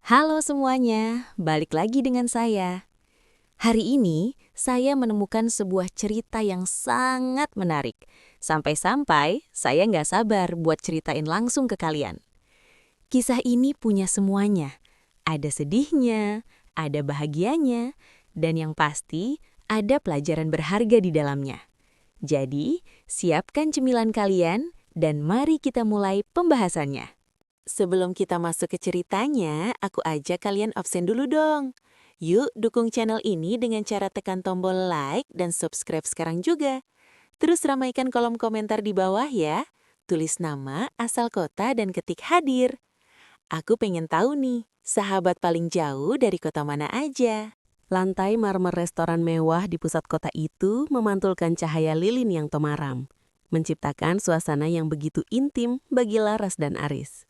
Halo semuanya, balik lagi dengan saya. Hari ini, saya menemukan sebuah cerita yang sangat menarik. Sampai-sampai, saya nggak sabar buat ceritain langsung ke kalian. Kisah ini punya semuanya. Ada sedihnya, ada bahagianya, dan yang pasti, ada pelajaran berharga di dalamnya. Jadi, siapkan cemilan kalian, dan mari kita mulai pembahasannya. Sebelum kita masuk ke ceritanya, aku ajak kalian absen dulu dong. Yuk dukung channel ini dengan cara tekan tombol like dan subscribe sekarang juga. Terus ramaikan kolom komentar di bawah ya. Tulis nama, asal kota, dan ketik hadir. Aku pengen tahu nih, sahabat paling jauh dari kota mana aja? Lantai marmer restoran mewah di pusat kota itu memantulkan cahaya lilin yang temaram, menciptakan suasana yang begitu intim bagi Laras dan Aris.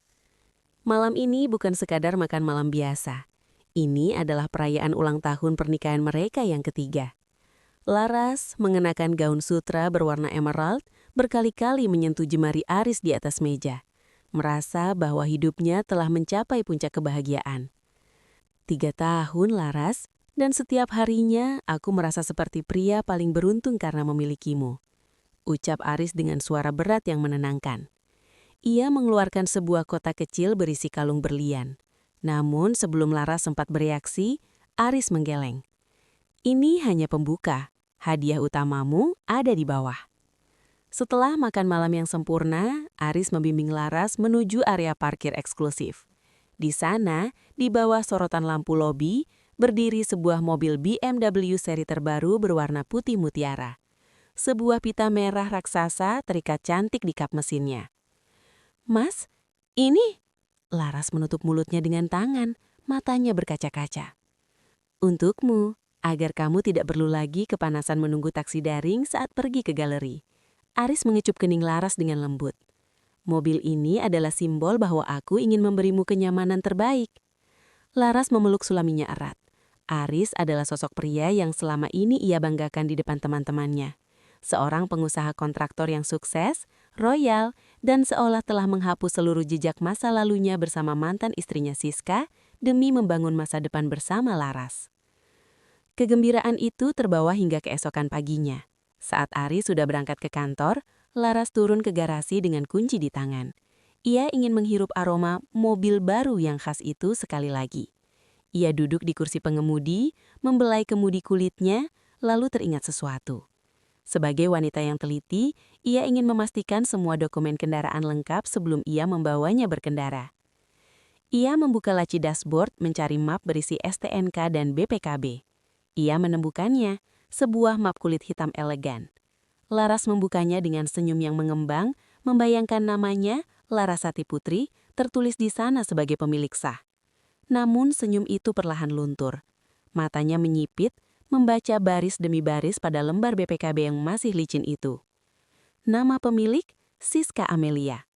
Malam ini bukan sekadar makan malam biasa. Ini adalah perayaan ulang tahun pernikahan mereka yang ketiga. Laras mengenakan gaun sutra berwarna emerald berkali-kali menyentuh jemari Aris di atas meja, merasa bahwa hidupnya telah mencapai puncak kebahagiaan. 3 tahun Laras, dan setiap harinya aku merasa seperti pria paling beruntung karena memilikimu. Ucap Aris dengan suara berat yang menenangkan. Ia mengeluarkan sebuah kotak kecil berisi kalung berlian. Namun sebelum Laras sempat bereaksi, Aris menggeleng. Ini hanya pembuka, hadiah utamamu ada di bawah. Setelah makan malam yang sempurna, Aris membimbing Laras menuju area parkir eksklusif. Di sana, di bawah sorotan lampu lobi, berdiri sebuah mobil BMW seri terbaru berwarna putih mutiara. Sebuah pita merah raksasa terikat cantik di kap mesinnya. Mas, ini? Laras menutup mulutnya dengan tangan, matanya berkaca-kaca. Untukmu, agar kamu tidak perlu lagi kepanasan menunggu taksi daring saat pergi ke galeri. Aris mengecup kening Laras dengan lembut. Mobil ini adalah simbol bahwa aku ingin memberimu kenyamanan terbaik. Laras memeluk sulaminya erat. Aris adalah sosok pria yang selama ini ia banggakan di depan teman-temannya. Seorang pengusaha kontraktor yang sukses, royal, dan seolah telah menghapus seluruh jejak masa lalunya bersama mantan istrinya Siska demi membangun masa depan bersama Laras. Kegembiraan itu terbawa hingga keesokan paginya. Saat Aris sudah berangkat ke kantor, Laras turun ke garasi dengan kunci di tangan. Ia ingin menghirup aroma mobil baru yang khas itu sekali lagi. Ia duduk di kursi pengemudi, membelai kemudi kulitnya, lalu teringat sesuatu. Sebagai wanita yang teliti, ia ingin memastikan semua dokumen kendaraan lengkap sebelum ia membawanya berkendara. Ia membuka laci dashboard mencari map berisi STNK dan BPKB. Ia menemukannya, sebuah map kulit hitam elegan. Laras membukanya dengan senyum yang mengembang, membayangkan namanya, Larasati Putri, tertulis di sana sebagai pemilik sah. Namun senyum itu perlahan luntur. Matanya menyipit, membaca baris demi baris pada lembar BPKB yang masih licin itu. Nama pemilik, Siska Amelia.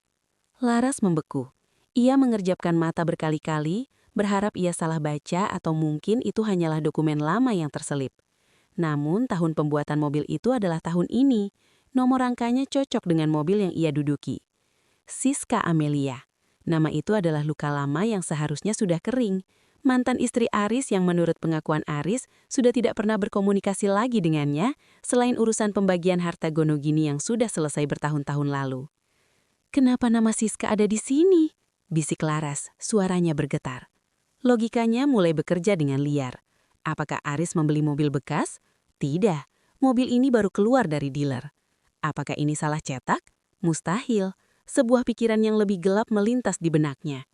Laras membeku. Ia mengerjapkan mata berkali-kali, berharap ia salah baca atau mungkin itu hanyalah dokumen lama yang terselip. Namun tahun pembuatan mobil itu adalah tahun ini. Nomor rangkanya cocok dengan mobil yang ia duduki. Siska Amelia. Nama itu adalah luka lama yang seharusnya sudah kering. Mantan istri Aris yang menurut pengakuan Aris sudah tidak pernah berkomunikasi lagi dengannya selain urusan pembagian harta gonogini yang sudah selesai bertahun-tahun lalu. "Kenapa nama Siska ada di sini?" bisik Laras, suaranya bergetar. Logikanya mulai bekerja dengan liar. Apakah Aris membeli mobil bekas? Tidak, mobil ini baru keluar dari dealer. Apakah ini salah cetak? Mustahil. Sebuah pikiran yang lebih gelap melintas di benaknya.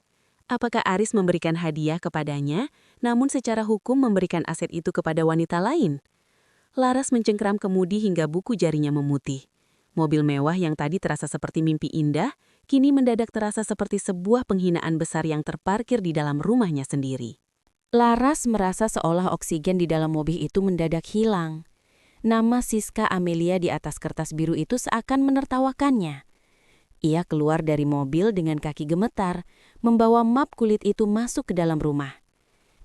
Apakah Aris memberikan hadiah kepadanya, namun secara hukum memberikan aset itu kepada wanita lain? Laras mencengkram kemudi hingga buku jarinya memutih. Mobil mewah yang tadi terasa seperti mimpi indah, kini mendadak terasa seperti sebuah penghinaan besar yang terparkir di dalam rumahnya sendiri. Laras merasa seolah oksigen di dalam mobil itu mendadak hilang. Nama Siska Amelia di atas kertas biru itu seakan menertawakannya. Ia keluar dari mobil dengan kaki gemetar, membawa map kulit itu masuk ke dalam rumah.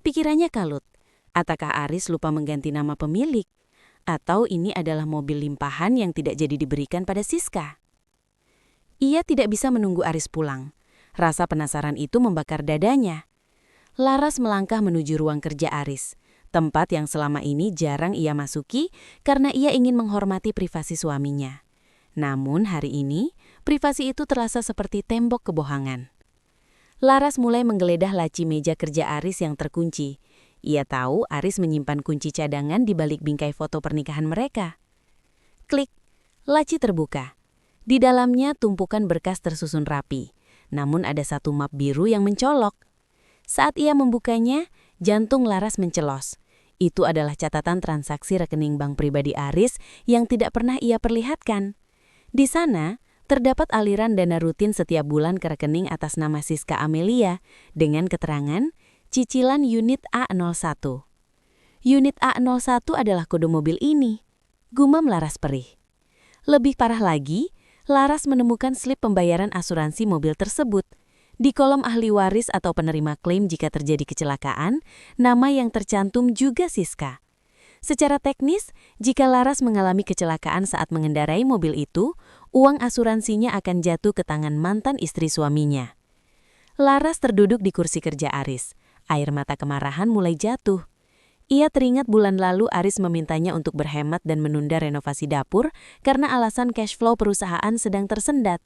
Pikirannya kalut. Apakah Aris lupa mengganti nama pemilik? Atau ini adalah mobil limpahan yang tidak jadi diberikan pada Siska? Ia tidak bisa menunggu Aris pulang. Rasa penasaran itu membakar dadanya. Laras melangkah menuju ruang kerja Aris, tempat yang selama ini jarang ia masuki karena ia ingin menghormati privasi suaminya. Namun hari ini, privasi itu terasa seperti tembok kebohongan. Laras mulai menggeledah laci meja kerja Aris yang terkunci. Ia tahu Aris menyimpan kunci cadangan di balik bingkai foto pernikahan mereka. Klik, laci terbuka. Di dalamnya tumpukan berkas tersusun rapi, namun ada satu map biru yang mencolok. Saat ia membukanya, jantung Laras mencelos. Itu adalah catatan transaksi rekening bank pribadi Aris yang tidak pernah ia perlihatkan. Di sana, terdapat aliran dana rutin setiap bulan ke rekening atas nama Siska Amelia dengan keterangan cicilan unit A01. Unit A01 adalah kode mobil ini. Gumam Laras perih. Lebih parah lagi, Laras menemukan slip pembayaran asuransi mobil tersebut. Di kolom ahli waris atau penerima klaim jika terjadi kecelakaan, nama yang tercantum juga Siska. Secara teknis, jika Laras mengalami kecelakaan saat mengendarai mobil itu, uang asuransinya akan jatuh ke tangan mantan istri suaminya. Laras terduduk di kursi kerja Aris. Air mata kemarahan mulai jatuh. Ia teringat bulan lalu Aris memintanya untuk berhemat dan menunda renovasi dapur karena alasan cash flow perusahaan sedang tersendat.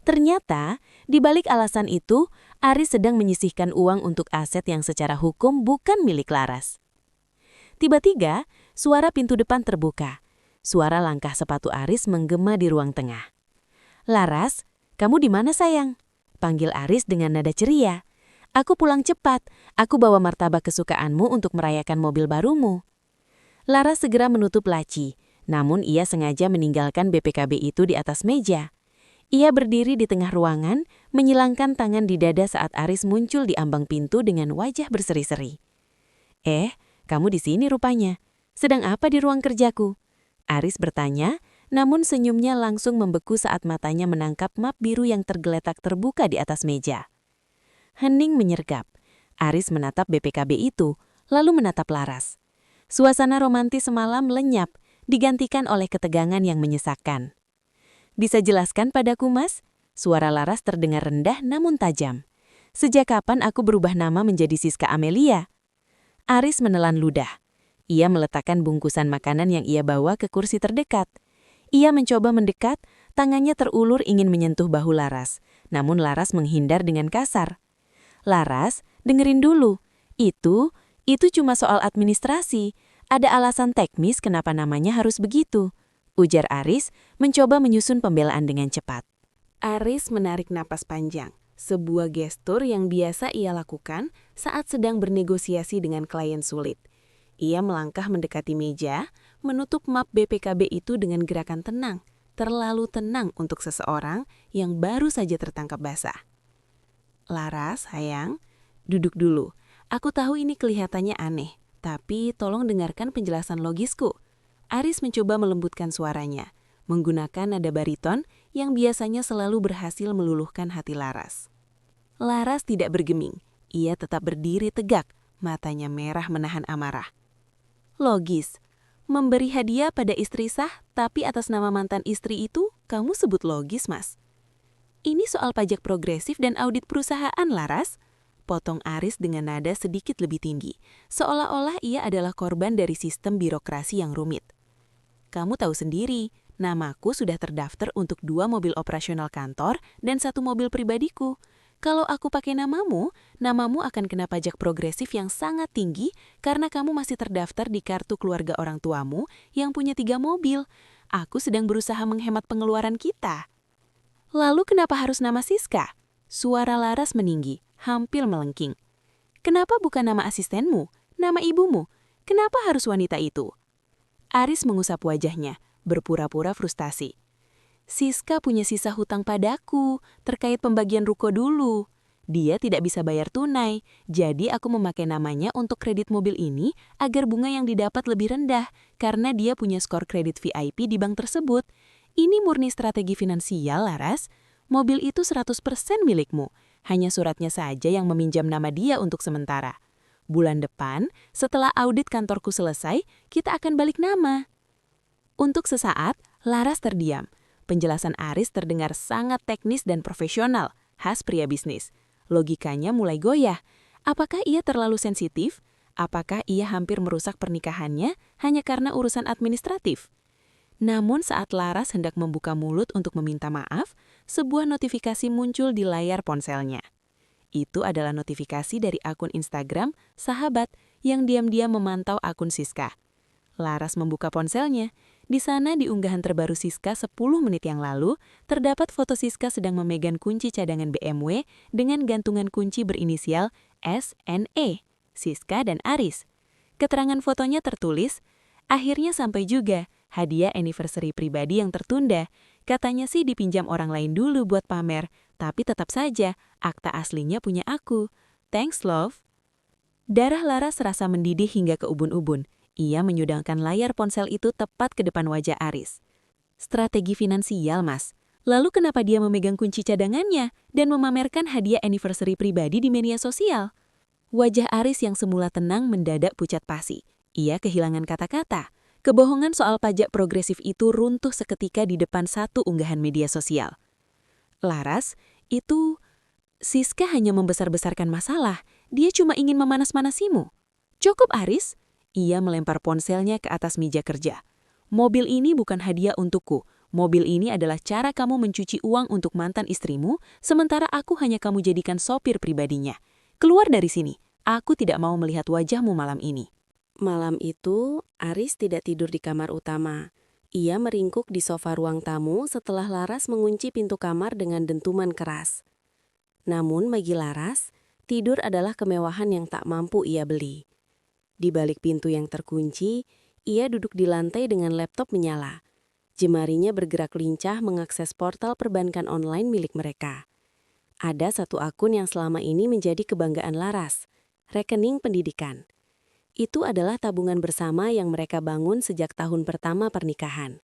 Ternyata, di balik alasan itu, Aris sedang menyisihkan uang untuk aset yang secara hukum bukan milik Laras. Tiba-tiba, suara pintu depan terbuka. Suara langkah sepatu Aris menggema di ruang tengah. "Laras, kamu di mana sayang?" panggil Aris dengan nada ceria. "Aku pulang cepat, aku bawa martabak kesukaanmu untuk merayakan mobil barumu." Laras segera menutup laci, namun ia sengaja meninggalkan BPKB itu di atas meja. Ia berdiri di tengah ruangan, menyilangkan tangan di dada saat Aris muncul di ambang pintu dengan wajah berseri-seri. Kamu di sini rupanya. Sedang apa di ruang kerjaku?" Aris bertanya, namun senyumnya langsung membeku saat matanya menangkap map biru yang tergeletak terbuka di atas meja. Hening menyergap. Aris menatap BPKB itu, lalu menatap Laras. Suasana romantis semalam lenyap, digantikan oleh ketegangan yang menyesakkan. "Bisa jelaskan padaku, Mas?" Suara Laras terdengar rendah namun tajam. "Sejak kapan aku berubah nama menjadi Siska Amelia?" Aris menelan ludah. Ia meletakkan bungkusan makanan yang ia bawa ke kursi terdekat. Ia mencoba mendekat, tangannya terulur ingin menyentuh bahu Laras, namun Laras menghindar dengan kasar. "Laras, dengerin dulu. Itu cuma soal administrasi. Ada alasan teknis kenapa namanya harus begitu," ujar Aris, mencoba menyusun pembelaan dengan cepat. Aris menarik napas panjang, sebuah gestur yang biasa ia lakukan saat sedang bernegosiasi dengan klien sulit. Ia melangkah mendekati meja, menutup map BPKB itu dengan gerakan tenang, terlalu tenang untuk seseorang yang baru saja tertangkap basah. "Laras, sayang, duduk dulu. Aku tahu ini kelihatannya aneh, tapi tolong dengarkan penjelasan logisku." Aris mencoba melembutkan suaranya, menggunakan nada bariton yang biasanya selalu berhasil meluluhkan hati Laras. Laras tidak bergeming, ia tetap berdiri tegak, matanya merah menahan amarah. "Logis. Memberi hadiah pada istri sah, tapi atas nama mantan istri itu, kamu sebut logis, Mas?" "Ini soal pajak progresif dan audit perusahaan, Laras," potong Aris dengan nada sedikit lebih tinggi, seolah-olah ia adalah korban dari sistem birokrasi yang rumit. "Kamu tahu sendiri, namaku sudah terdaftar untuk 2 mobil operasional kantor dan 1 mobil pribadiku. Kalau aku pakai namamu akan kena pajak progresif yang sangat tinggi karena kamu masih terdaftar di kartu keluarga orang tuamu yang punya 3 mobil. Aku sedang berusaha menghemat pengeluaran kita." "Lalu kenapa harus nama Siska?" Suara Laras meninggi, hampir melengking. "Kenapa bukan nama asistenmu, nama ibumu? Kenapa harus wanita itu?" Aris mengusap wajahnya, berpura-pura frustasi. "Siska punya sisa hutang padaku, terkait pembagian ruko dulu. Dia tidak bisa bayar tunai, jadi aku memakai namanya untuk kredit mobil ini agar bunga yang didapat lebih rendah, karena dia punya skor kredit VIP di bank tersebut. Ini murni strategi finansial, Laras. Mobil itu 100% milikmu, hanya suratnya saja yang meminjam nama dia untuk sementara. Bulan depan, setelah audit kantorku selesai, kita akan balik nama." Untuk sesaat, Laras terdiam. Penjelasan Aris terdengar sangat teknis dan profesional, khas pria bisnis. Logikanya mulai goyah. Apakah ia terlalu sensitif? Apakah ia hampir merusak pernikahannya hanya karena urusan administratif? Namun saat Laras hendak membuka mulut untuk meminta maaf, sebuah notifikasi muncul di layar ponselnya. Itu adalah notifikasi dari akun Instagram sahabat yang diam-diam memantau akun Siska. Laras membuka ponselnya. Di sana di unggahan terbaru Siska 10 menit yang lalu, terdapat foto Siska sedang memegang kunci cadangan BMW dengan gantungan kunci berinisial SNE, Siska dan Aris. Keterangan fotonya tertulis, akhirnya sampai juga, hadiah anniversary pribadi yang tertunda. Katanya sih dipinjam orang lain dulu buat pamer, tapi tetap saja, akta aslinya punya aku. Thanks, love. Darah Laras serasa mendidih hingga ke ubun-ubun. Ia menyodangkan layar ponsel itu tepat ke depan wajah Aris. Strategi finansial, Mas. Lalu kenapa dia memegang kunci cadangannya dan memamerkan hadiah anniversary pribadi di media sosial? Wajah Aris yang semula tenang mendadak pucat pasi. Ia kehilangan kata-kata. Kebohongan soal pajak progresif itu runtuh seketika di depan satu unggahan media sosial. Laras, itu Siska hanya membesar-besarkan masalah. Dia cuma ingin memanas-manasimu. Cukup, Aris. Ia melempar ponselnya ke atas meja kerja. Mobil ini bukan hadiah untukku. Mobil ini adalah cara kamu mencuci uang untuk mantan istrimu, sementara aku hanya kamu jadikan sopir pribadinya. Keluar dari sini. Aku tidak mau melihat wajahmu malam ini. Malam itu, Aris tidak tidur di kamar utama. Ia meringkuk di sofa ruang tamu setelah Laras mengunci pintu kamar dengan dentuman keras. Namun bagi Laras, tidur adalah kemewahan yang tak mampu ia beli. Di balik pintu yang terkunci, ia duduk di lantai dengan laptop menyala. Jemarinya bergerak lincah mengakses portal perbankan online milik mereka. Ada satu akun yang selama ini menjadi kebanggaan Laras, rekening pendidikan. Itu adalah tabungan bersama yang mereka bangun sejak tahun pertama pernikahan.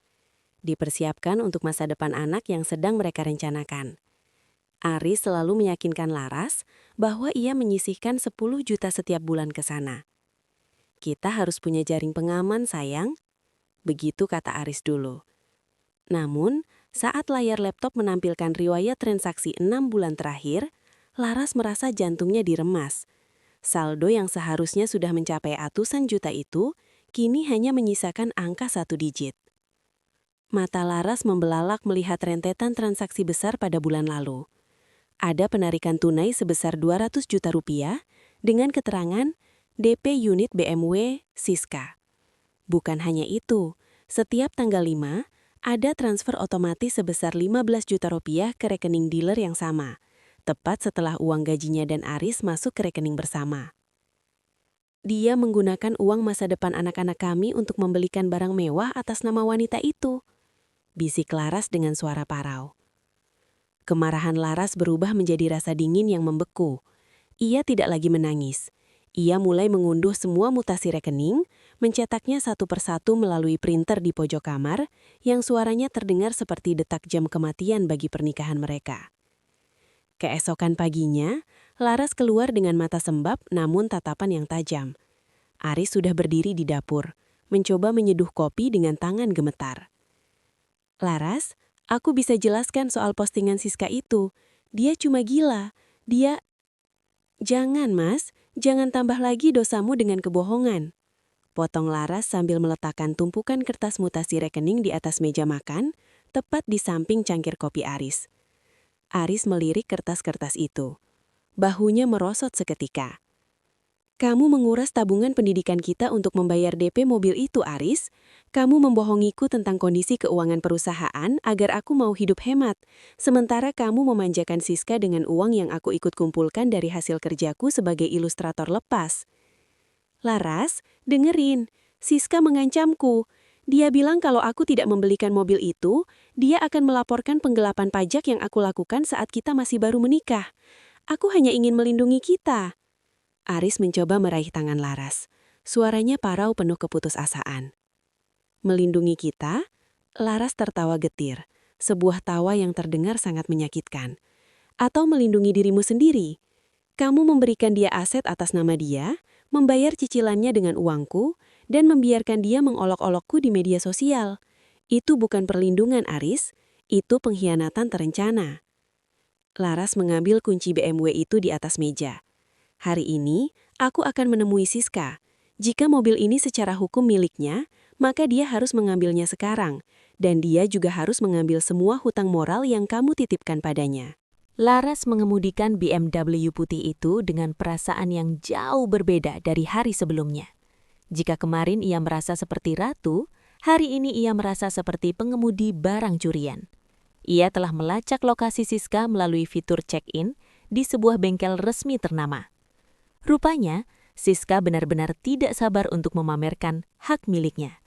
Dipersiapkan untuk masa depan anak yang sedang mereka rencanakan. Aris selalu meyakinkan Laras bahwa ia menyisihkan 10 juta setiap bulan ke sana. Kita harus punya jaring pengaman, sayang. Begitu kata Aris dulu. Namun, saat layar laptop menampilkan riwayat transaksi 6 bulan terakhir, Laras merasa jantungnya diremas. Saldo yang seharusnya sudah mencapai ratusan juta itu, kini hanya menyisakan angka 1 digit. Mata Laras membelalak melihat rentetan transaksi besar pada bulan lalu. Ada penarikan tunai sebesar 200 juta rupiah dengan keterangan DP unit BMW Siska. Bukan hanya itu, setiap tanggal 5, ada transfer otomatis sebesar 15 juta rupiah ke rekening dealer yang sama, tepat setelah uang gajinya dan Aris masuk ke rekening bersama. Dia menggunakan uang masa depan anak-anak kami untuk membelikan barang mewah atas nama wanita itu, bisik Laras dengan suara parau. Kemarahan Laras berubah menjadi rasa dingin yang membeku. Ia tidak lagi menangis. Ia mulai mengunduh semua mutasi rekening, mencetaknya satu persatu melalui printer di pojok kamar, yang suaranya terdengar seperti detak jam kematian bagi pernikahan mereka. Keesokan paginya, Laras keluar dengan mata sembab namun tatapan yang tajam. Aris sudah berdiri di dapur, mencoba menyeduh kopi dengan tangan gemetar. Laras, aku bisa jelaskan soal postingan Siska itu. Dia cuma gila. Dia... Jangan, Mas. Jangan tambah lagi dosamu dengan kebohongan. Potong Laras sambil meletakkan tumpukan kertas mutasi rekening di atas meja makan, tepat di samping cangkir kopi Aris. Aris melirik kertas-kertas itu. Bahunya merosot seketika. Kamu menguras tabungan pendidikan kita untuk membayar DP mobil itu, Aris. Kamu membohongiku tentang kondisi keuangan perusahaan agar aku mau hidup hemat. Sementara kamu memanjakan Siska dengan uang yang aku ikut kumpulkan dari hasil kerjaku sebagai ilustrator lepas. Laras, dengerin. Siska mengancamku. Dia bilang kalau aku tidak membelikan mobil itu, dia akan melaporkan penggelapan pajak yang aku lakukan saat kita masih baru menikah. Aku hanya ingin melindungi kita. Aris mencoba meraih tangan Laras. Suaranya parau penuh keputusasaan. Melindungi kita? Laras tertawa getir. Sebuah tawa yang terdengar sangat menyakitkan. Atau melindungi dirimu sendiri? Kamu memberikan dia aset atas nama dia, membayar cicilannya dengan uangku, dan membiarkan dia mengolok-olokku di media sosial. Itu bukan perlindungan, Aris. Itu pengkhianatan terencana. Laras mengambil kunci BMW itu di atas meja. Hari ini, aku akan menemui Siska. Jika mobil ini secara hukum miliknya, maka dia harus mengambilnya sekarang. Dan dia juga harus mengambil semua hutang moral yang kamu titipkan padanya. Laras mengemudikan BMW putih itu dengan perasaan yang jauh berbeda dari hari sebelumnya. Jika kemarin ia merasa seperti ratu, hari ini ia merasa seperti pengemudi barang curian. Ia telah melacak lokasi Siska melalui fitur check-in di sebuah bengkel resmi ternama. Rupanya, Siska benar-benar tidak sabar untuk memamerkan hak miliknya.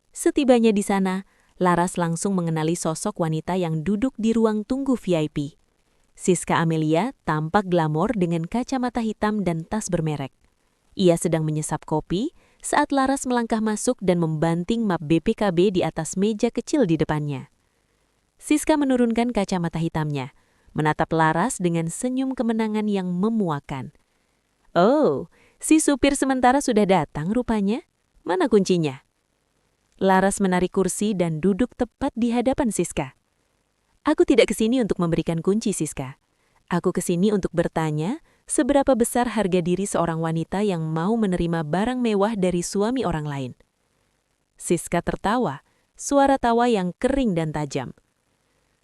Setibanya di sana, Laras langsung mengenali sosok wanita yang duduk di ruang tunggu VIP. Siska Amelia tampak glamor dengan kacamata hitam dan tas bermerek. Ia sedang menyesap kopi saat Laras melangkah masuk dan membanting map BPKB di atas meja kecil di depannya. Siska menurunkan kacamata hitamnya, menatap Laras dengan senyum kemenangan yang memuakan. "Oh, si supir sementara sudah datang rupanya. Mana kuncinya?" Laras menarik kursi dan duduk tepat di hadapan Siska. "Aku tidak kesini untuk memberikan kunci, Siska. Aku kesini untuk bertanya seberapa besar harga diri seorang wanita yang mau menerima barang mewah dari suami orang lain." Siska tertawa, suara tawa yang kering dan tajam.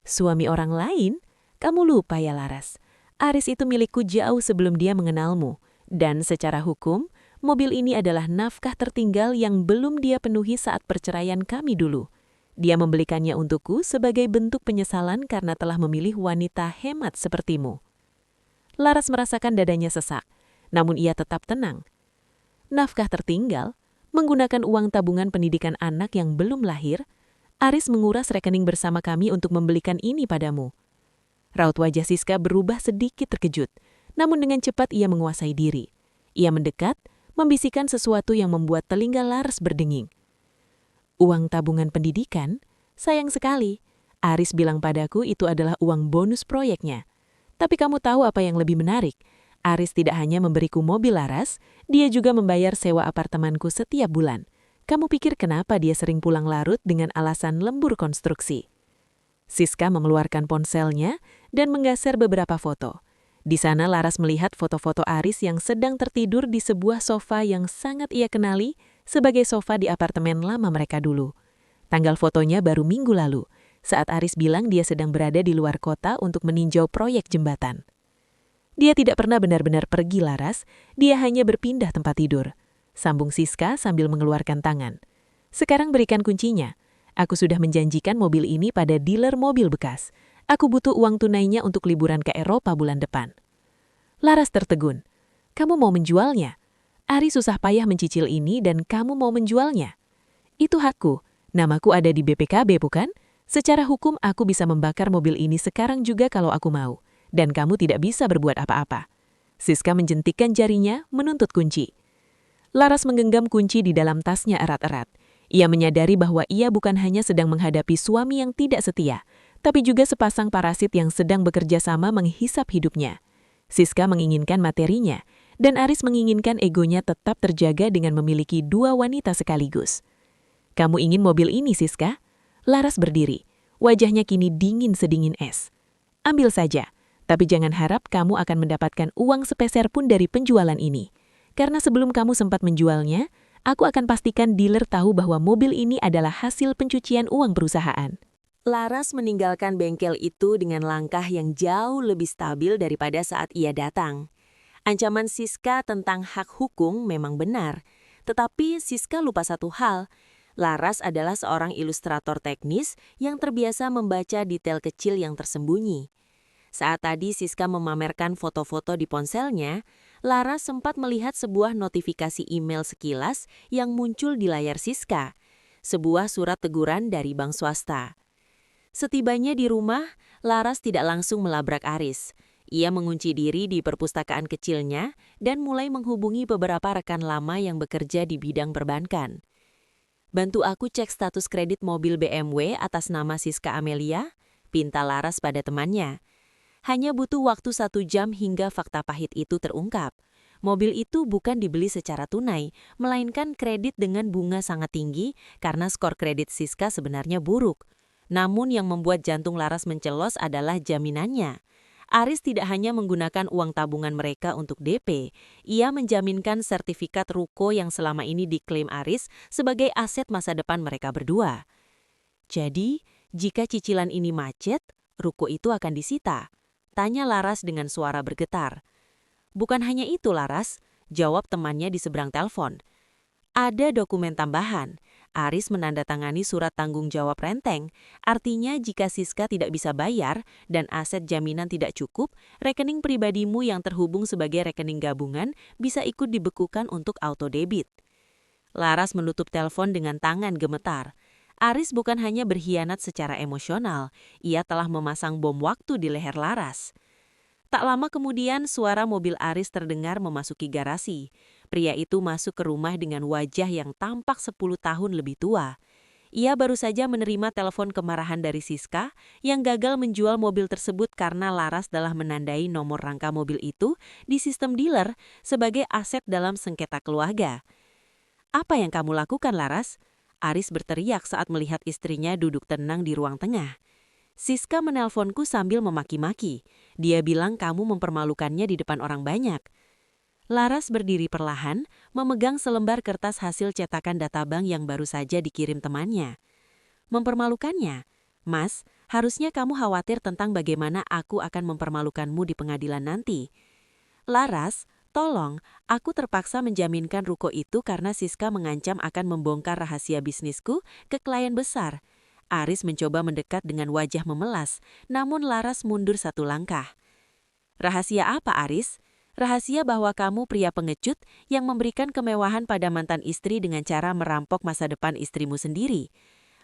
"Suami orang lain? Kamu lupa ya, Laras. Aris itu milikku jauh sebelum dia mengenalmu. Dan secara hukum, mobil ini adalah nafkah tertinggal yang belum dia penuhi saat perceraian kami dulu. Dia membelikannya untukku sebagai bentuk penyesalan karena telah memilih wanita hemat sepertimu." Laras merasakan dadanya sesak, namun ia tetap tenang. Nafkah tertinggal? Menggunakan uang tabungan pendidikan anak yang belum lahir? Aris menguras rekening bersama kami untuk membelikan ini padamu. Raut wajah Siska berubah sedikit terkejut, namun dengan cepat ia menguasai diri. Ia mendekat, membisikkan sesuatu yang membuat telinga Laras berdenging. "Uang tabungan pendidikan? Sayang sekali. Aris bilang padaku itu adalah uang bonus proyeknya. Tapi kamu tahu apa yang lebih menarik? Aris tidak hanya memberiku mobil Laras, dia juga membayar sewa apartemenku setiap bulan. Kamu pikir kenapa dia sering pulang larut dengan alasan lembur konstruksi?" Siska mengeluarkan ponselnya dan menggeser beberapa foto. Di sana Laras melihat foto-foto Aris yang sedang tertidur di sebuah sofa yang sangat ia kenali sebagai sofa di apartemen lama mereka dulu. Tanggal fotonya baru minggu lalu, saat Aris bilang dia sedang berada di luar kota untuk meninjau proyek jembatan. "Dia tidak pernah benar-benar pergi, Laras. Dia hanya berpindah tempat tidur," sambung Siska sambil mengeluarkan tangan. "Sekarang berikan kuncinya. Aku sudah menjanjikan mobil ini pada dealer mobil bekas. Aku butuh uang tunainya untuk liburan ke Eropa bulan depan." Laras tertegun. "Kamu mau menjualnya? Aris susah payah mencicil ini dan kamu mau menjualnya? Itu hakku. Namaku ada di BPKB, bukan? Secara hukum aku bisa membakar mobil ini sekarang juga kalau aku mau. Dan kamu tidak bisa berbuat apa-apa." Siska menjentikkan jarinya menuntut kunci. Laras menggenggam kunci di dalam tasnya erat-erat. Ia menyadari bahwa ia bukan hanya sedang menghadapi suami yang tidak setia, tapi juga sepasang parasit yang sedang bekerja sama menghisap hidupnya. Siska menginginkan materinya, dan Aris menginginkan egonya tetap terjaga dengan memiliki dua wanita sekaligus. "Kamu ingin mobil ini, Siska?" Laras berdiri. Wajahnya kini dingin sedingin es. "Ambil saja, tapi jangan harap kamu akan mendapatkan uang sepeser pun dari penjualan ini. Karena sebelum kamu sempat menjualnya, aku akan pastikan dealer tahu bahwa mobil ini adalah hasil pencucian uang perusahaan." Laras meninggalkan bengkel itu dengan langkah yang jauh lebih stabil daripada saat ia datang. Ancaman Siska tentang hak hukum memang benar, tetapi Siska lupa satu hal. Laras adalah seorang ilustrator teknis yang terbiasa membaca detail kecil yang tersembunyi. Saat tadi Siska memamerkan foto-foto di ponselnya, Laras sempat melihat sebuah notifikasi email sekilas yang muncul di layar Siska. Sebuah surat teguran dari bank swasta. Setibanya di rumah, Laras tidak langsung melabrak Aris. Ia mengunci diri di perpustakaan kecilnya dan mulai menghubungi beberapa rekan lama yang bekerja di bidang perbankan. "Bantu aku cek status kredit mobil BMW atas nama Siska Amelia," pinta Laras pada temannya. Hanya butuh waktu 1 jam hingga fakta pahit itu terungkap. Mobil itu bukan dibeli secara tunai, melainkan kredit dengan bunga sangat tinggi karena skor kredit Siska sebenarnya buruk. Namun yang membuat jantung Laras mencelos adalah jaminannya. Aris tidak hanya menggunakan uang tabungan mereka untuk DP, ia menjaminkan sertifikat ruko yang selama ini diklaim Aris sebagai aset masa depan mereka berdua. Jadi, jika cicilan ini macet, ruko itu akan disita. Tanya Laras dengan suara bergetar. Bukan hanya itu Laras, jawab temannya di seberang telepon. Ada dokumen tambahan. Aris menandatangani surat tanggung jawab renteng. Artinya jika Siska tidak bisa bayar dan aset jaminan tidak cukup, rekening pribadimu yang terhubung sebagai rekening gabungan bisa ikut dibekukan untuk auto debit. Laras menutup telepon dengan tangan gemetar. Aris bukan hanya berkhianat secara emosional, ia telah memasang bom waktu di leher Laras. Tak lama kemudian, suara mobil Aris terdengar memasuki garasi. Pria itu masuk ke rumah dengan wajah yang tampak 10 tahun lebih tua. Ia baru saja menerima telepon kemarahan dari Siska yang gagal menjual mobil tersebut karena Laras telah menandai nomor rangka mobil itu di sistem dealer sebagai aset dalam sengketa keluarga. "Apa yang kamu lakukan, Laras?" Aris berteriak saat melihat istrinya duduk tenang di ruang tengah. "Siska menelponku sambil memaki-maki. Dia bilang kamu mempermalukannya di depan orang banyak." Laras berdiri perlahan, memegang selembar kertas hasil cetakan data bank yang baru saja dikirim temannya. "Mempermalukannya? Mas, harusnya kamu khawatir tentang bagaimana aku akan mempermalukanmu di pengadilan nanti." "Laras, tolong, aku terpaksa menjaminkan ruko itu karena Siska mengancam akan membongkar rahasia bisnisku ke klien besar." Aris mencoba mendekat dengan wajah memelas, namun Laras mundur satu langkah. "Rahasia apa, Aris?" "Rahasia bahwa kamu pria pengecut yang memberikan kemewahan pada mantan istri dengan cara merampok masa depan istrimu sendiri."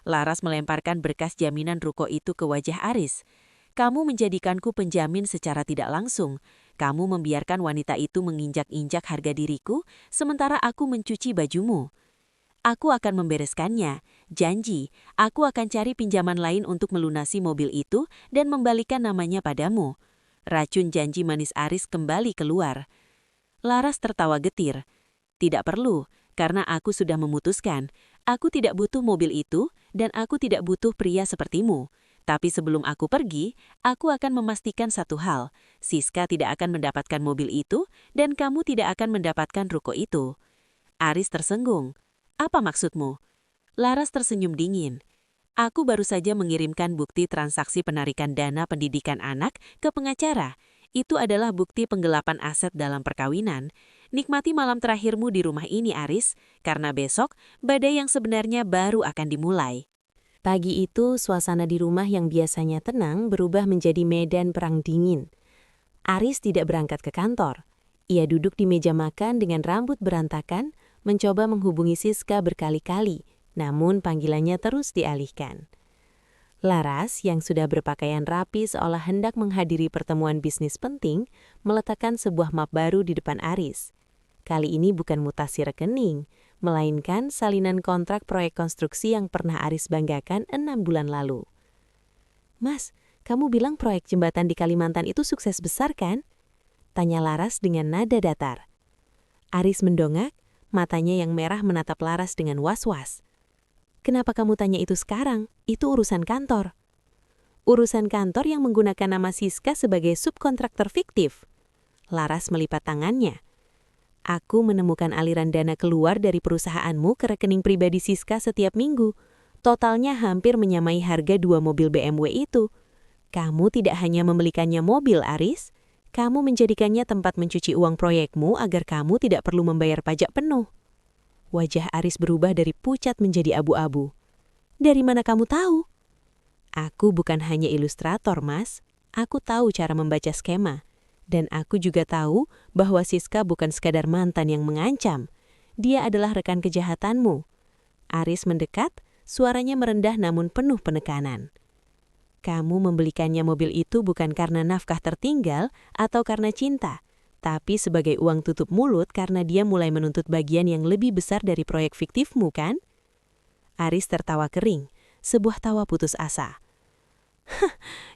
Laras melemparkan berkas jaminan ruko itu ke wajah Aris. "Kamu menjadikanku penjamin secara tidak langsung. Kamu membiarkan wanita itu menginjak-injak harga diriku, sementara aku mencuci bajumu. Aku akan membereskannya. Janji, aku akan cari pinjaman lain untuk melunasi mobil itu dan membalikan namanya padamu." Racun janji manis Aris kembali keluar. Laras tertawa getir. "Tidak perlu, karena aku sudah memutuskan. Aku tidak butuh mobil itu dan aku tidak butuh pria sepertimu. Tapi sebelum aku pergi, aku akan memastikan satu hal. Siska tidak akan mendapatkan mobil itu dan kamu tidak akan mendapatkan ruko itu." Aris tersenggung. "Apa maksudmu?" Laras tersenyum dingin. "Aku baru saja mengirimkan bukti transaksi penarikan dana pendidikan anak ke pengacara. Itu adalah bukti penggelapan aset dalam perkawinan. Nikmati malam terakhirmu di rumah ini, Aris, karena besok badai yang sebenarnya baru akan dimulai." Pagi itu, suasana di rumah yang biasanya tenang berubah menjadi medan perang dingin. Aris tidak berangkat ke kantor. Ia duduk di meja makan dengan rambut berantakan, mencoba menghubungi Siska berkali-kali, namun panggilannya terus dialihkan. Laras, yang sudah berpakaian rapi seolah hendak menghadiri pertemuan bisnis penting, meletakkan sebuah map baru di depan Aris. Kali ini bukan mutasi rekening, melainkan salinan kontrak proyek konstruksi yang pernah Aris banggakan 6 bulan lalu. "Mas, kamu bilang proyek jembatan di Kalimantan itu sukses besar kan?" tanya Laras dengan nada datar. Aris mendongak, matanya yang merah menatap Laras dengan was-was. "Kenapa kamu tanya itu sekarang? Itu urusan kantor." "Urusan kantor yang menggunakan nama Siska sebagai subkontraktor fiktif." Laras melipat tangannya. "Aku menemukan aliran dana keluar dari perusahaanmu ke rekening pribadi Siska setiap minggu. Totalnya hampir menyamai harga 2 mobil BMW itu. Kamu tidak hanya membelikannya mobil, Aris. Kamu menjadikannya tempat mencuci uang proyekmu agar kamu tidak perlu membayar pajak penuh." Wajah Aris berubah dari pucat menjadi abu-abu. "Dari mana kamu tahu?" "Aku bukan hanya ilustrator, Mas. Aku tahu cara membaca skema. Dan aku juga tahu bahwa Siska bukan sekadar mantan yang mengancam. Dia adalah rekan kejahatanmu." Aris mendekat, suaranya merendah namun penuh penekanan. "Kamu membelikannya mobil itu bukan karena nafkah tertinggal atau karena cinta, tapi sebagai uang tutup mulut karena dia mulai menuntut bagian yang lebih besar dari proyek fiktifmu, kan?" Aris tertawa kering, sebuah tawa putus asa.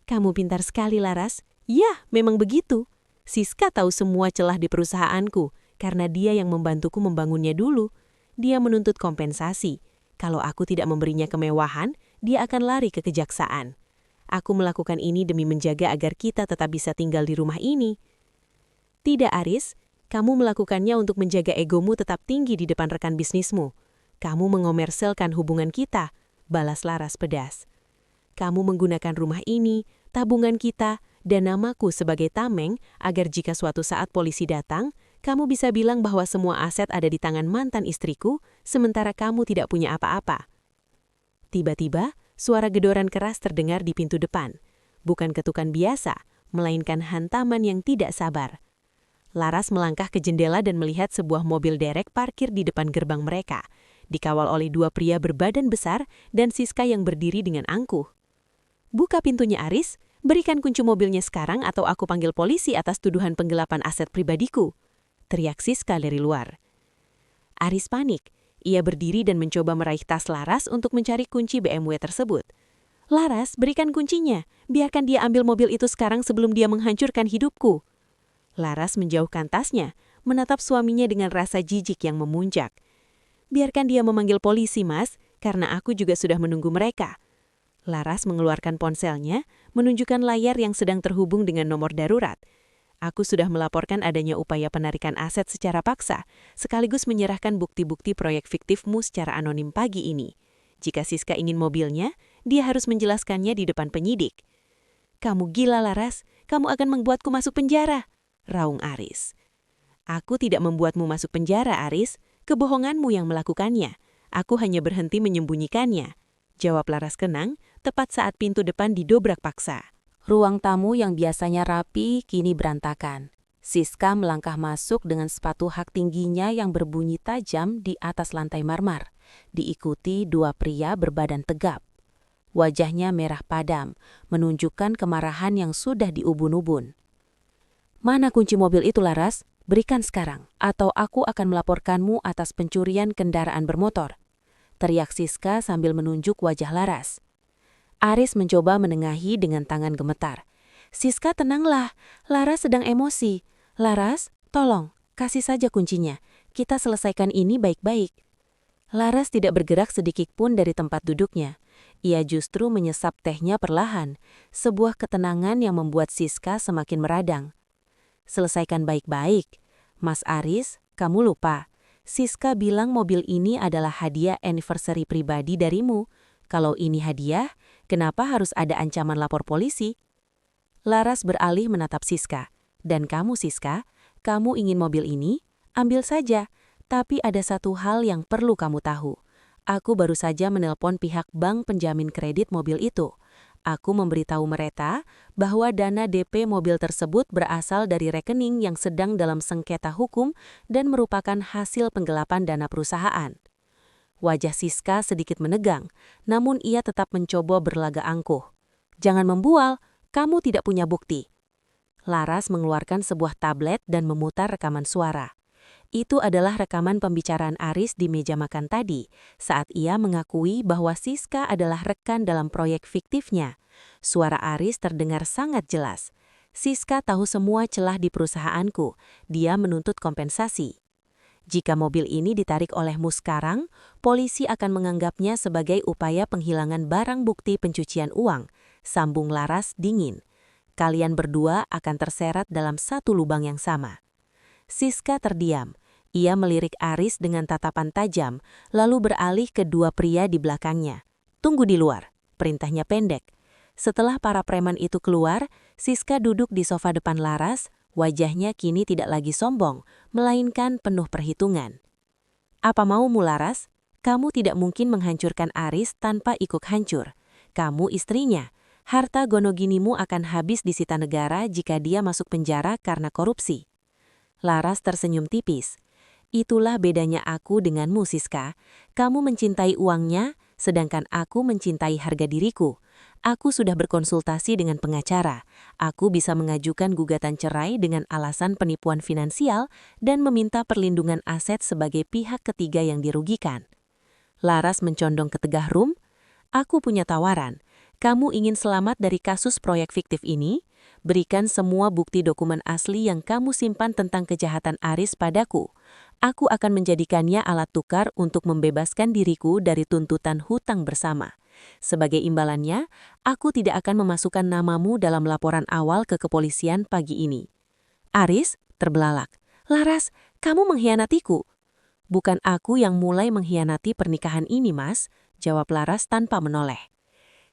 "Kamu pintar sekali, Laras. Ya, memang begitu. Siska tahu semua celah di perusahaanku, karena dia yang membantuku membangunnya dulu. Dia menuntut kompensasi. Kalau aku tidak memberinya kemewahan, dia akan lari ke kejaksaan. Aku melakukan ini demi menjaga agar kita tetap bisa tinggal di rumah ini. Tidak, Aris. Kamu melakukannya untuk menjaga egomu tetap tinggi di depan rekan bisnismu. Kamu mengomersilkan hubungan kita, balas Laras pedas. Kamu menggunakan rumah ini, tabungan kita, dan namaku sebagai tameng agar jika suatu saat polisi datang, kamu bisa bilang bahwa semua aset ada di tangan mantan istriku, sementara kamu tidak punya apa-apa. Tiba-tiba, suara gedoran keras terdengar di pintu depan. Bukan ketukan biasa, melainkan hantaman yang tidak sabar. Laras melangkah ke jendela dan melihat sebuah mobil derek parkir di depan gerbang mereka, dikawal oleh dua pria berbadan besar dan Siska yang berdiri dengan angkuh. "Buka pintunya, Aris. Berikan kunci mobilnya sekarang atau aku panggil polisi atas tuduhan penggelapan aset pribadiku," teriak Siska dari luar. Aris panik. Ia berdiri dan mencoba meraih tas Laras untuk mencari kunci BMW tersebut. "Laras, berikan kuncinya. Biarkan dia ambil mobil itu sekarang sebelum dia menghancurkan hidupku." Laras menjauhkan tasnya, menatap suaminya dengan rasa jijik yang memuncak. "Biarkan dia memanggil polisi, Mas, karena aku juga sudah menunggu mereka." Laras mengeluarkan ponselnya, menunjukkan layar yang sedang terhubung dengan nomor darurat. "Aku sudah melaporkan adanya upaya penarikan aset secara paksa, sekaligus menyerahkan bukti-bukti proyek fiktifmu secara anonim pagi ini. Jika Siska ingin mobilnya, dia harus menjelaskannya di depan penyidik." "Kamu gila, Laras. Kamu akan membuatku masuk penjara," raung Aris. "Aku tidak membuatmu masuk penjara, Aris. Kebohonganmu yang melakukannya. Aku hanya berhenti menyembunyikannya," jawab Laras Kenang, tepat saat pintu depan didobrak paksa. Ruang tamu yang biasanya rapi kini berantakan. Siska melangkah masuk dengan sepatu hak tingginya yang berbunyi tajam di atas lantai marmer, diikuti dua pria berbadan tegap. Wajahnya merah padam, menunjukkan kemarahan yang sudah diubun-ubun. "Mana kunci mobil itu, Laras? Berikan sekarang, atau aku akan melaporkanmu atas pencurian kendaraan bermotor," teriak Siska sambil menunjuk wajah Laras. Aris mencoba menengahi dengan tangan gemetar. "Siska, tenanglah. Laras sedang emosi. Laras, tolong, kasih saja kuncinya. Kita selesaikan ini baik-baik." Laras tidak bergerak sedikit pun dari tempat duduknya. Ia justru menyesap tehnya perlahan, sebuah ketenangan yang membuat Siska semakin meradang. "Selesaikan baik-baik. Mas Aris, kamu lupa. Siska bilang mobil ini adalah hadiah anniversary pribadi darimu. Kalau ini hadiah, kenapa harus ada ancaman lapor polisi?" Laras beralih menatap Siska. "Dan kamu, Siska, kamu ingin mobil ini? Ambil saja. Tapi ada satu hal yang perlu kamu tahu. Aku baru saja menelpon pihak bank penjamin kredit mobil itu. Aku memberitahu mereka bahwa dana DP mobil tersebut berasal dari rekening yang sedang dalam sengketa hukum dan merupakan hasil penggelapan dana perusahaan." Wajah Siska sedikit menegang, namun ia tetap mencoba berlaga angkuh. "Jangan membual, kamu tidak punya bukti." Laras mengeluarkan sebuah tablet dan memutar rekaman suara. Itu adalah rekaman pembicaraan Aris di meja makan tadi, saat ia mengakui bahwa Siska adalah rekan dalam proyek fiktifnya. Suara Aris terdengar sangat jelas. "Siska tahu semua celah di perusahaanku. Dia menuntut kompensasi. Jika mobil ini ditarik olehmu sekarang, polisi akan menganggapnya sebagai upaya penghilangan barang bukti pencucian uang," sambung Laras dingin. "Kalian berdua akan terseret dalam satu lubang yang sama." Siska terdiam. Ia melirik Aris dengan tatapan tajam, lalu beralih ke dua pria di belakangnya. "Tunggu di luar," perintahnya pendek. Setelah para preman itu keluar, Siska duduk di sofa depan Laras. Wajahnya kini tidak lagi sombong, melainkan penuh perhitungan. "Apa maumu, Laras? Kamu tidak mungkin menghancurkan Aris tanpa ikut hancur. Kamu istrinya. Harta gonoginimu akan habis disita negara jika dia masuk penjara karena korupsi." Laras tersenyum tipis. "Itulah bedanya aku denganmu, Siska. Kamu mencintai uangnya, sedangkan aku mencintai harga diriku. Aku sudah berkonsultasi dengan pengacara. Aku bisa mengajukan gugatan cerai dengan alasan penipuan finansial dan meminta perlindungan aset sebagai pihak ketiga yang dirugikan." Laras mencondong ke Tegah Rum. "Aku punya tawaran. Kamu ingin selamat dari kasus proyek fiktif ini? Berikan semua bukti dokumen asli yang kamu simpan tentang kejahatan Aris padaku. Aku akan menjadikannya alat tukar untuk membebaskan diriku dari tuntutan hutang bersama. Sebagai imbalannya, aku tidak akan memasukkan namamu dalam laporan awal ke kepolisian pagi ini. Aris terbelalak. Laras, kamu mengkhianatiku. Bukan aku yang mulai mengkhianati pernikahan ini, Mas, jawab Laras tanpa menoleh.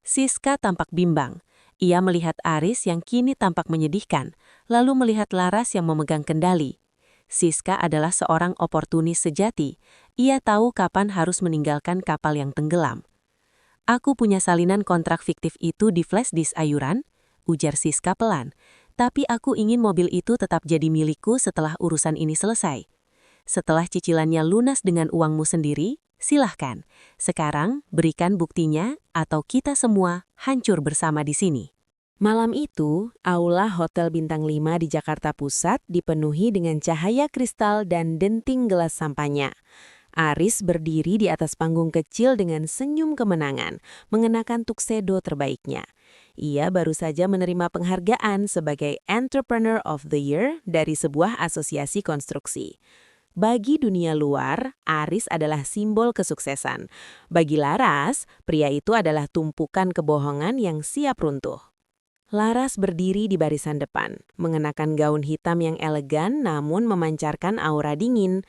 Siska tampak bimbang. Ia melihat Aris yang kini tampak menyedihkan, lalu melihat Laras yang memegang kendali. Siska adalah seorang oportunis sejati. Ia tahu kapan harus meninggalkan kapal yang tenggelam. Aku punya salinan kontrak fiktif itu di flash disk Ayuran, ujar Siska pelan. Tapi aku ingin mobil itu tetap jadi milikku setelah urusan ini selesai. Setelah cicilannya lunas dengan uangmu sendiri, silahkan. Sekarang berikan buktinya atau kita semua hancur bersama di sini. Malam itu, aula Hotel Bintang 5 di Jakarta Pusat dipenuhi dengan cahaya kristal dan denting gelas sampahnya. Aris berdiri di atas panggung kecil dengan senyum kemenangan, mengenakan tuxedo terbaiknya. Ia baru saja menerima penghargaan sebagai Entrepreneur of the Year dari sebuah asosiasi konstruksi. Bagi dunia luar, Aris adalah simbol kesuksesan. Bagi Laras, pria itu adalah tumpukan kebohongan yang siap runtuh. Laras berdiri di barisan depan, mengenakan gaun hitam yang elegan namun memancarkan aura dingin.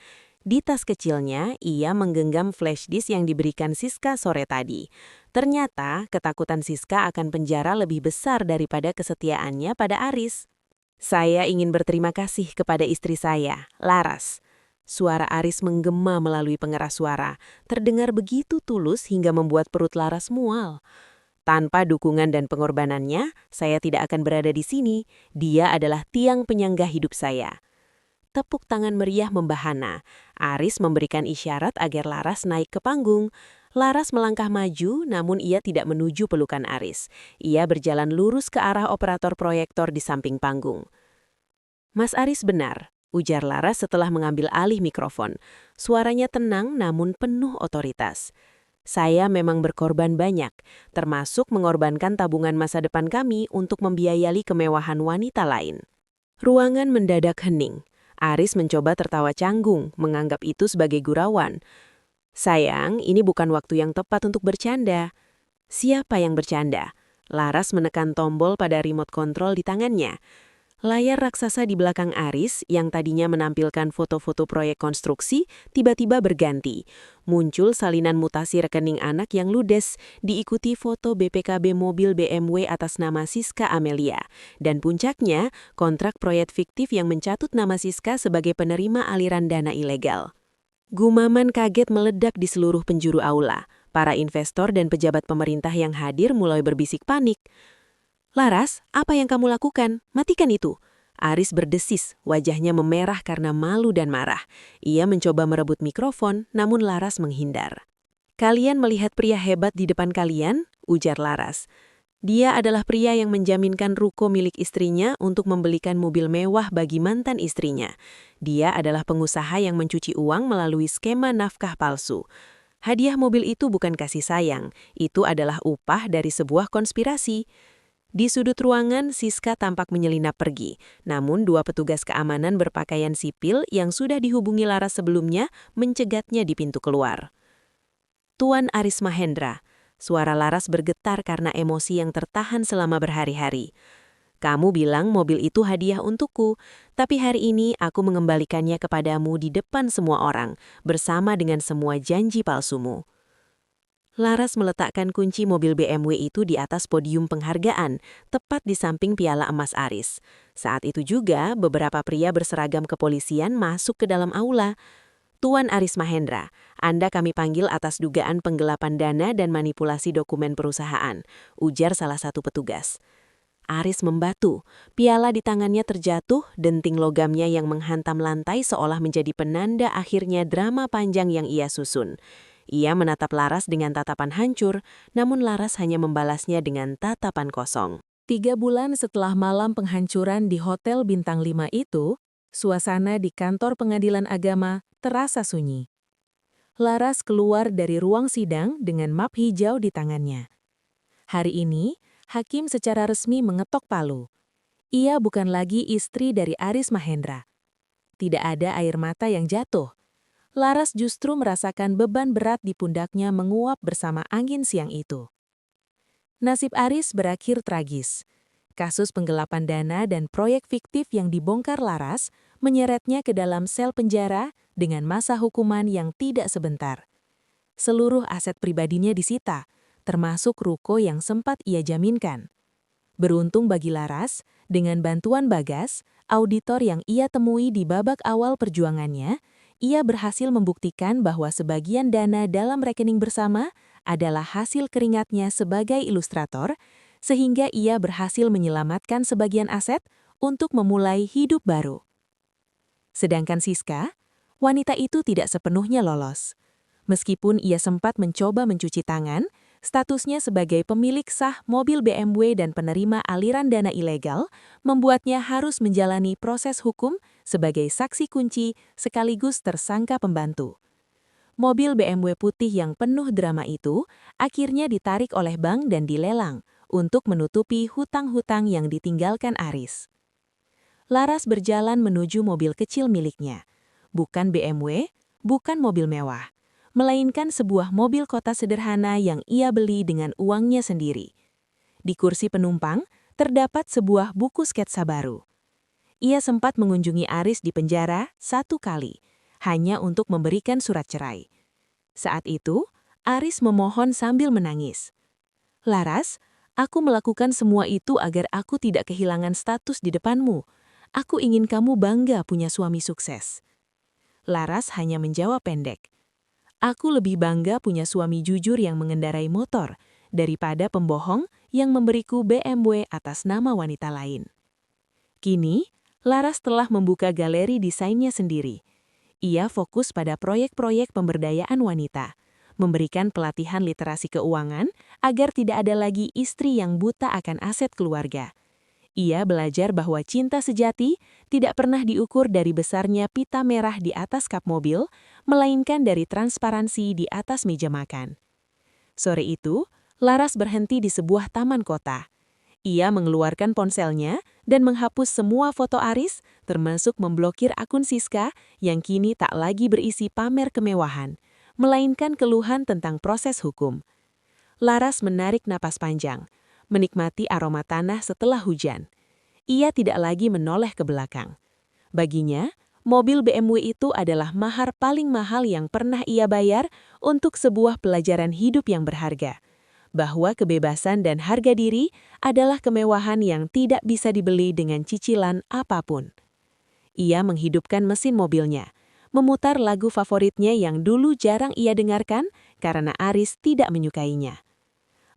Di tas kecilnya, ia menggenggam flash disk yang diberikan Siska sore tadi. Ternyata, ketakutan Siska akan penjara lebih besar daripada kesetiaannya pada Aris. Saya ingin berterima kasih kepada istri saya, Laras. Suara Aris menggema melalui pengeras suara, terdengar begitu tulus hingga membuat perut Laras mual. Tanpa dukungan dan pengorbanannya, saya tidak akan berada di sini. Dia adalah tiang penyangga hidup saya. Tepuk tangan meriah membahana. Aris memberikan isyarat agar Laras naik ke panggung. Laras melangkah maju, namun ia tidak menuju pelukan Aris. Ia berjalan lurus ke arah operator proyektor di samping panggung. Mas Aris benar, ujar Laras setelah mengambil alih mikrofon. Suaranya tenang namun penuh otoritas. Saya memang berkorban banyak, termasuk mengorbankan tabungan masa depan kami untuk membiayai kemewahan wanita lain. Ruangan mendadak hening. Aris mencoba tertawa canggung, menganggap itu sebagai gurauan. Sayang, ini bukan waktu yang tepat untuk bercanda. Siapa yang bercanda? Laras menekan tombol pada remote control di tangannya. Layar raksasa di belakang Aris yang tadinya menampilkan foto-foto proyek konstruksi tiba-tiba berganti. Muncul salinan mutasi rekening anak yang ludes, diikuti foto BPKB mobil BMW atas nama Siska Amelia. Dan puncaknya, kontrak proyek fiktif yang mencatut nama Siska sebagai penerima aliran dana ilegal. Gumaman kaget meledak di seluruh penjuru aula. Para investor dan pejabat pemerintah yang hadir mulai berbisik panik. Laras, apa yang kamu lakukan? Matikan itu. Aris berdesis, wajahnya memerah karena malu dan marah. Ia mencoba merebut mikrofon, namun Laras menghindar. Kalian melihat pria hebat di depan kalian? Ujar Laras. Dia adalah pria yang menjaminkan ruko milik istrinya untuk membelikan mobil mewah bagi mantan istrinya. Dia adalah pengusaha yang mencuci uang melalui skema nafkah palsu. Hadiah mobil itu bukan kasih sayang, itu adalah upah dari sebuah konspirasi. Di sudut ruangan, Siska tampak menyelinap pergi, namun dua petugas keamanan berpakaian sipil yang sudah dihubungi Laras sebelumnya mencegatnya di pintu keluar. Tuan Aris Mahendra, suara Laras bergetar karena emosi yang tertahan selama berhari-hari. Kamu bilang mobil itu hadiah untukku, tapi hari ini aku mengembalikannya kepadamu di depan semua orang, bersama dengan semua janji palsumu. Laras meletakkan kunci mobil BMW itu di atas podium penghargaan, tepat di samping piala emas Aris. Saat itu juga, beberapa pria berseragam kepolisian masuk ke dalam aula. Tuan Aris Mahendra, Anda kami panggil atas dugaan penggelapan dana dan manipulasi dokumen perusahaan, ujar salah satu petugas. Aris membatu, piala di tangannya terjatuh, denting logamnya yang menghantam lantai seolah menjadi penanda akhirnya drama panjang yang ia susun. Ia menatap Laras dengan tatapan hancur, namun Laras hanya membalasnya dengan tatapan kosong. 3 bulan setelah malam penghancuran di Hotel Bintang 5 itu, suasana di kantor pengadilan agama terasa sunyi. Laras keluar dari ruang sidang dengan map hijau di tangannya. Hari ini, hakim secara resmi mengetok palu. Ia bukan lagi istri dari Aris Mahendra. Tidak ada air mata yang jatuh. Laras justru merasakan beban berat di pundaknya menguap bersama angin siang itu. Nasib Aris berakhir tragis. Kasus penggelapan dana dan proyek fiktif yang dibongkar Laras menyeretnya ke dalam sel penjara dengan masa hukuman yang tidak sebentar. Seluruh aset pribadinya disita, termasuk ruko yang sempat ia jaminkan. Beruntung bagi Laras, dengan bantuan Bagas, auditor yang ia temui di babak awal perjuangannya, ia berhasil membuktikan bahwa sebagian dana dalam rekening bersama adalah hasil keringatnya sebagai ilustrator, sehingga ia berhasil menyelamatkan sebagian aset untuk memulai hidup baru. Sedangkan Siska, wanita itu tidak sepenuhnya lolos. Meskipun ia sempat mencoba mencuci tangan, statusnya sebagai pemilik sah mobil BMW dan penerima aliran dana ilegal membuatnya harus menjalani proses hukum sebagai saksi kunci sekaligus tersangka pembantu. Mobil BMW putih yang penuh drama itu akhirnya ditarik oleh bank dan dilelang untuk menutupi hutang-hutang yang ditinggalkan Aris. Laras berjalan menuju mobil kecil miliknya. Bukan BMW, bukan mobil mewah, melainkan sebuah mobil kota sederhana yang ia beli dengan uangnya sendiri. Di kursi penumpang, terdapat sebuah buku sketsa baru. Ia sempat mengunjungi Aris di penjara 1 kali, hanya untuk memberikan surat cerai. Saat itu, Aris memohon sambil menangis. "Laras, aku melakukan semua itu agar aku tidak kehilangan status di depanmu. Aku ingin kamu bangga punya suami sukses." Laras hanya menjawab pendek, "Aku lebih bangga punya suami jujur yang mengendarai motor daripada pembohong yang memberiku BMW atas nama wanita lain." Kini, Laras telah membuka galeri desainnya sendiri. Ia fokus pada proyek-proyek pemberdayaan wanita, memberikan pelatihan literasi keuangan agar tidak ada lagi istri yang buta akan aset keluarga. Ia belajar bahwa cinta sejati tidak pernah diukur dari besarnya pita merah di atas kap mobil, melainkan dari transparansi di atas meja makan. Sore itu, Laras berhenti di sebuah taman kota. Ia mengeluarkan ponselnya dan menghapus semua foto Aris, termasuk memblokir akun Siska yang kini tak lagi berisi pamer kemewahan, melainkan keluhan tentang proses hukum. Laras menarik napas panjang, menikmati aroma tanah setelah hujan. Ia tidak lagi menoleh ke belakang. Baginya, mobil BMW itu adalah mahar paling mahal yang pernah ia bayar untuk sebuah pelajaran hidup yang berharga. Bahwa kebebasan dan harga diri adalah kemewahan yang tidak bisa dibeli dengan cicilan apapun. Ia menghidupkan mesin mobilnya, memutar lagu favoritnya yang dulu jarang ia dengarkan karena Aris tidak menyukainya.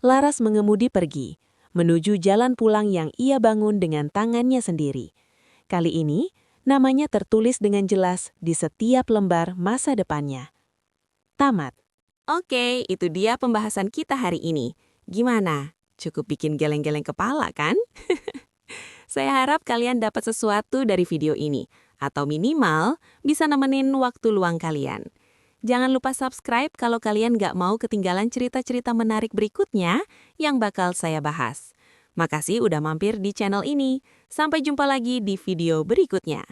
Laras mengemudi pergi, menuju jalan pulang yang ia bangun dengan tangannya sendiri. Kali ini, namanya tertulis dengan jelas di setiap lembar masa depannya. Tamat. Oke, itu dia pembahasan kita hari ini. Gimana? Cukup bikin geleng-geleng kepala, kan? Saya harap kalian dapat sesuatu dari video ini, atau minimal bisa nemenin waktu luang kalian. Jangan lupa subscribe kalau kalian nggak mau ketinggalan cerita-cerita menarik berikutnya yang bakal saya bahas. Makasih udah mampir di channel ini. Sampai jumpa lagi di video berikutnya.